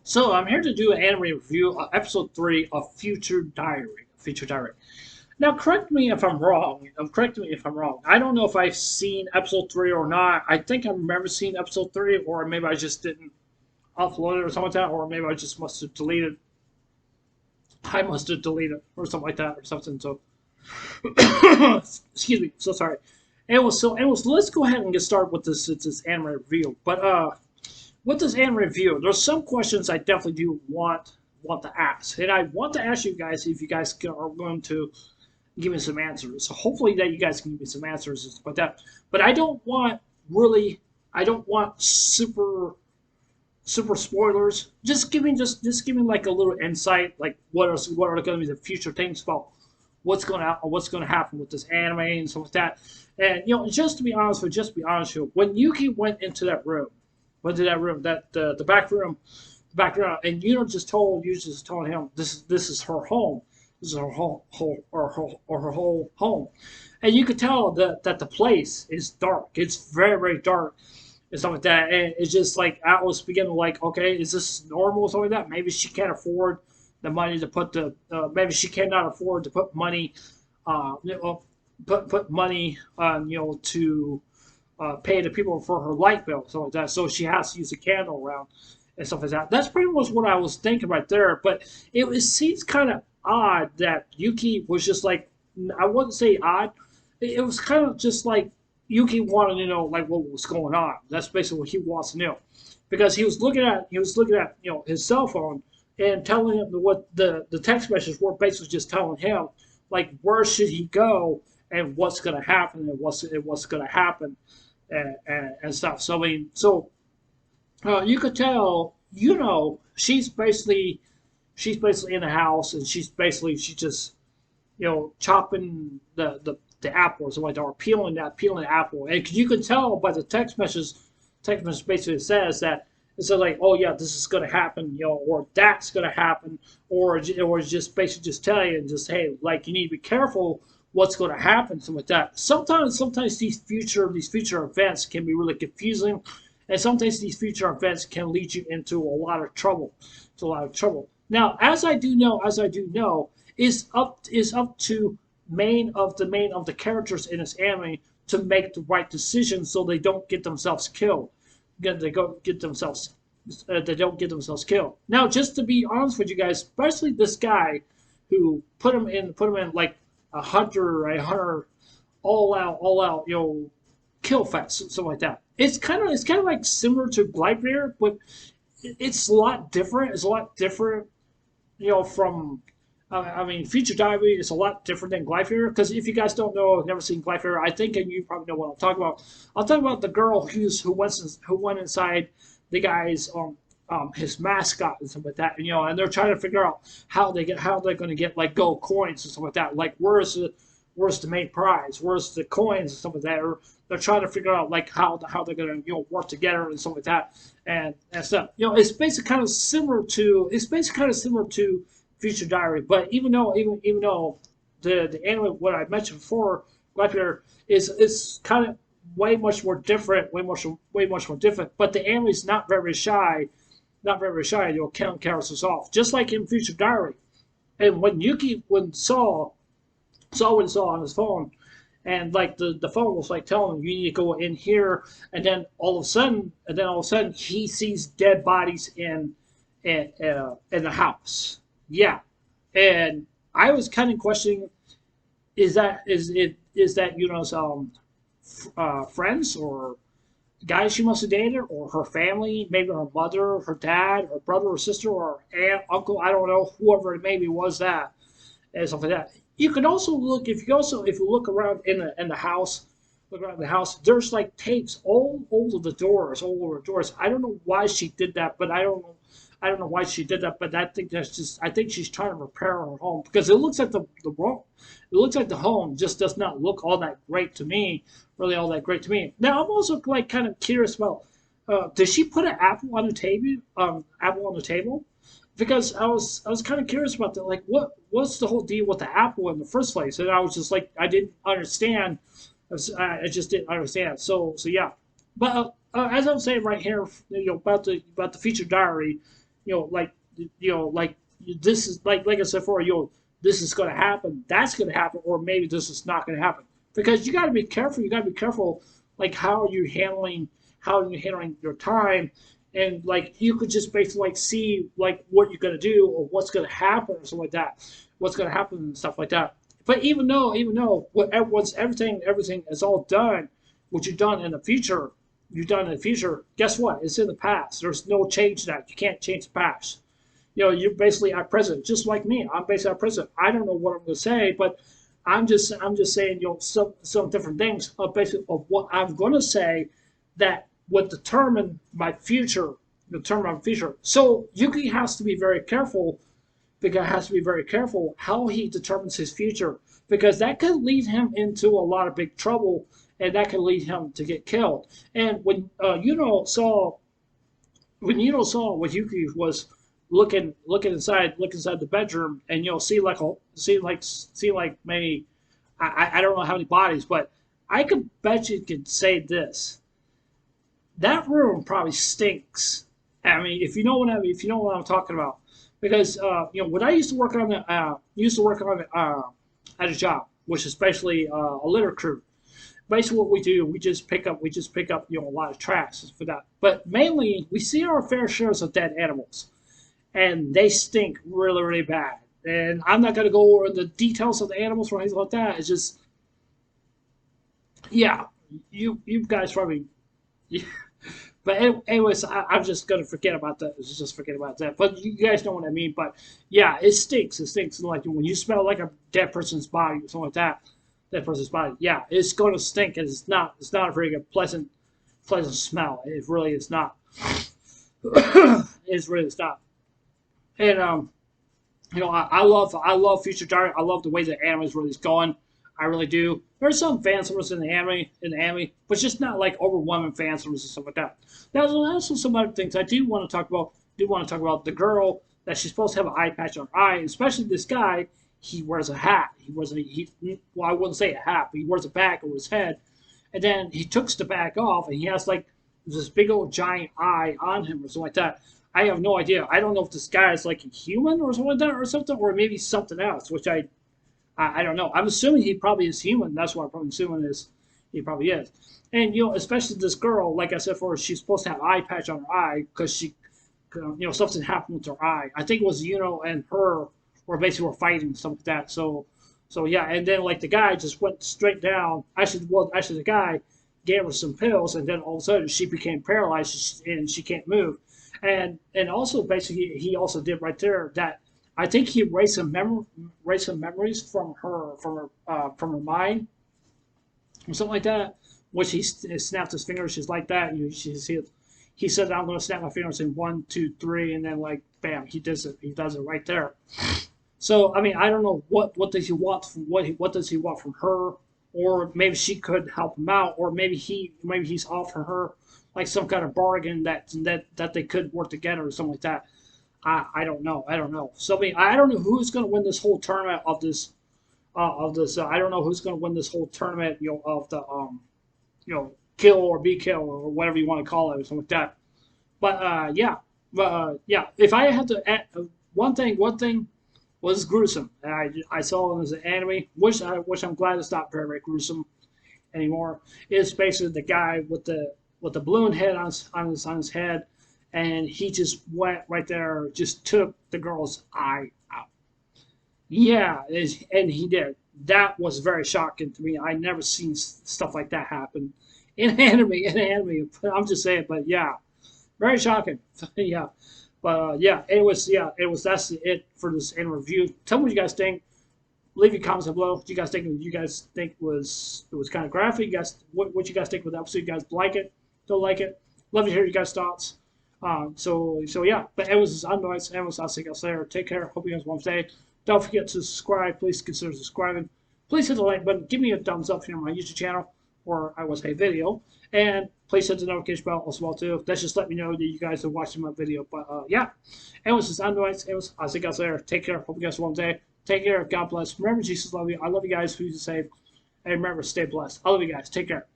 So I'm here to do an anime review of episode 3 of Future Diary. Future Diary. Now, correct me if I'm wrong. Correct me if I'm wrong. I don't know if I've seen episode 3 or not. I think I remember seeing episode 3, or maybe I just didn't upload it or something like that, or maybe I just must have deleted. I must have deleted it or something like that or something. So, excuse me. So sorry. It was. Let's go ahead and get started with this anime review. But with this anime review, there's some questions I definitely do want to ask, and I want to ask you guys if you guys are going to give me some answers. So hopefully that you guys can give me some answers and stuff like that. But I don't want really, I don't want super spoilers. Just give me like a little insight, like what are going to be the future things about what's going to happen with this anime and stuff like that. And just to be honest with you, when Yuki went into that room, that the back room, and you just told him this is her home, this is her her whole home, and you could tell that the place is dark. It's very dark and stuff like that. And it's just like I was beginning to like, okay, is this normal or something like that? Maybe she can't afford the money to put maybe she cannot afford to put money, put money on to pay the people for her light bill, something like that. So she has to use a candle around and stuff like that. That's pretty much what I was thinking right there. But it seems kind of odd that Yuki was just like, I wouldn't say odd. It was kind of just like Yuki wanted to know like what was going on. That's basically what he wants to know, because he was looking at his cell phone and telling him what the text messages were basically just telling him like where should he go and what's going to happen and what's going to happen and stuff. So I mean, so you could tell, she's basically in the house, and she's just chopping the apple or something like that, or peeling the apple, and you can tell by the text message basically says that it says like, oh yeah, this is gonna happen, or that's gonna happen, or just basically just tell you and just, hey, like, you need to be careful what's going to happen, something like that. Sometimes these future events can be really confusing, and sometimes these future events can lead you into a lot of trouble. It's a lot of trouble. Now, as I do know, is up to main of the characters in this anime to make the right decisions so they don't get themselves killed. They don't get themselves killed. Now, just to be honest with you guys, especially this guy who put him in like a hunter, all out, kill fest, something like that. It's kind of like similar to Glypir, but it's a lot different. It's a lot different, from. I mean, Future Diary is a lot different than Glypir, because if you guys don't know, have never seen Glypir, I think, and you probably know what I'm talking about. I'm talking about the girl who went inside the guy's his mascot and stuff like that, and they're trying to figure out how they're going to get like gold coins and stuff like that. Like, where's the main prize? Where's the coins and stuff like that? Or they're trying to figure out like how they're going to work together and stuff like that, and stuff. It's basically kind of similar to Future Diary. But even though the anime, what I mentioned before, Black Mirror is kind of way much more different. But the anime is not very shy. Count characters off, just like in Future Diary. And when saw what he saw on his phone, and like the phone was like telling him, you need to go in here, and then all of a sudden he sees dead bodies in the house. Yeah, and I was kind of questioning, is that friends or guys she must have dated, or her family, maybe her mother, her dad, her brother or sister, or aunt, uncle, I don't know, whoever it maybe was, that and stuff like that. You can also look if you look around in the house, look around the house. There's like tapes all over the doors. I don't know why she did that, but I don't know why she did that, but I think she's trying to repair her home, because it looks like the home just does not look all that great to me, really all that great to me. Now, I'm also like kind of curious about, did she put an apple on the table? Because I was kind of curious about that. Like, what's the whole deal with the apple in the first place? And I was just like, I didn't understand. I just didn't understand. So yeah. But as I'm saying right here, about the feature diary, like like this is like I said before, this is going to happen, that's going to happen, or maybe this is not going to happen. Because you got to be careful. You got to be careful, like how are you handling your time, and like you could just basically like see like what you're going to do or what's going to happen or something like that, what's going to happen and stuff like that. But even though once everything is all done, what you've done in the future, you've done in the future. Guess what? It's in the past. There's no change to that. You can't change the past. You're basically at present, just like me. I'm basically at present. I don't know what I'm going to say, but I'm just saying, some different things of basically of what I'm going to say that would determine my future. Determine my future. So Yuki has to be very careful. The guy has to be very careful how he determines his future, because that could lead him into a lot of big trouble, and that could lead him to get killed. And when saw what Yuki was look inside the bedroom, and see like maybe I don't know how many bodies, but I could bet you could say this: that room probably stinks. I mean, if you know what I'm talking about, because when I used to work on at a job, which is basically a litter crew. Basically, what we do, we just pick up a lot of trash for that. But mainly, we see our fair shares of dead animals, and they stink really, really bad. And I'm not going to go over the details of the animals or anything like that. It's just, yeah, you guys probably, yeah. But anyways, I'm just going to forget about that. Just forget about that. But you guys know what I mean. But yeah, it stinks. It stinks. Like when you smell like a dead person's body or something like that, dead person's body. Yeah, it's going to stink, and it's not a very good pleasant smell. It really is not. It really is not. And I love Future Dark. I love the way the anime is really going. I really do. There's some fan service in the anime, but just not like overwhelming fan service and stuff like that. There's also some other things I do want to talk about. The girl that she's supposed to have an eye patch on her eye, especially this guy. He wears a hat. Well, I wouldn't say a hat, but he wears a bag over his head, and then he takes the bag off, and he has like this big old giant eye on him or something like that. I have no idea. I don't know if this guy is like a human or something like that, or maybe something else, which I don't know. I'm assuming he probably is human. That's what I'm probably assuming is he probably is. And especially this girl, like I said before, she's supposed to have an eye patch on her eye because something happened with her eye. I think it was and her were basically fighting something like that. So yeah, and then like the guy just went straight down. Actually, the guy gave her some pills, and then all of a sudden she became paralyzed and she can't move. And also basically he also did right there that I think he erased some memories from her mind or something like that. Which he snapped his fingers just like that. He said, "I'm going to snap my fingers in 1, 2, 3," and then like bam, he does it. He does it right there. So I mean, I don't know what does he want from what does he want from her, or maybe she could help him out, or maybe he's offering her like some kind of bargain that they could work together or something like that. I don't know. I don't know. So I mean, I don't know who's going to win this whole tournament of this. I don't know who's going to win this whole tournament. Of the kill or be kill or whatever you want to call it or something like that. But yeah. Yeah. If I had to add one thing was gruesome. I saw it as an anime, which I'm glad it's not very, very gruesome anymore. It's basically the guy with the balloon head on his head, and he just went right there, just took the girl's eye out. Yeah, and he did. That was very shocking to me. I never seen stuff like that happen in anime. I'm just saying, but yeah, very shocking. Yeah. But that's it for this anime review. Tell me what you guys think. Leave your comments below. What you guys think? It was kind of graphic? What you guys think with the episode? You guys like it? Don't like it? Love to hear your guys' thoughts. So yeah. But I'll see you guys later. Take care. Hope you guys want to stay. Don't forget to subscribe. Please consider subscribing. Please hit the like button. Give me a thumbs up here on my YouTube channel, or I will say video. And please hit the notification bell as well too. That's just let me know that you guys are watching my video. But yeah. Anyways, this is Androids. I'll see you guys later. Take care. Hope you guys have a one day. Take care. God bless. Remember, Jesus love you. I love you guys. Who's safe. And remember, stay blessed. I love you guys. Take care.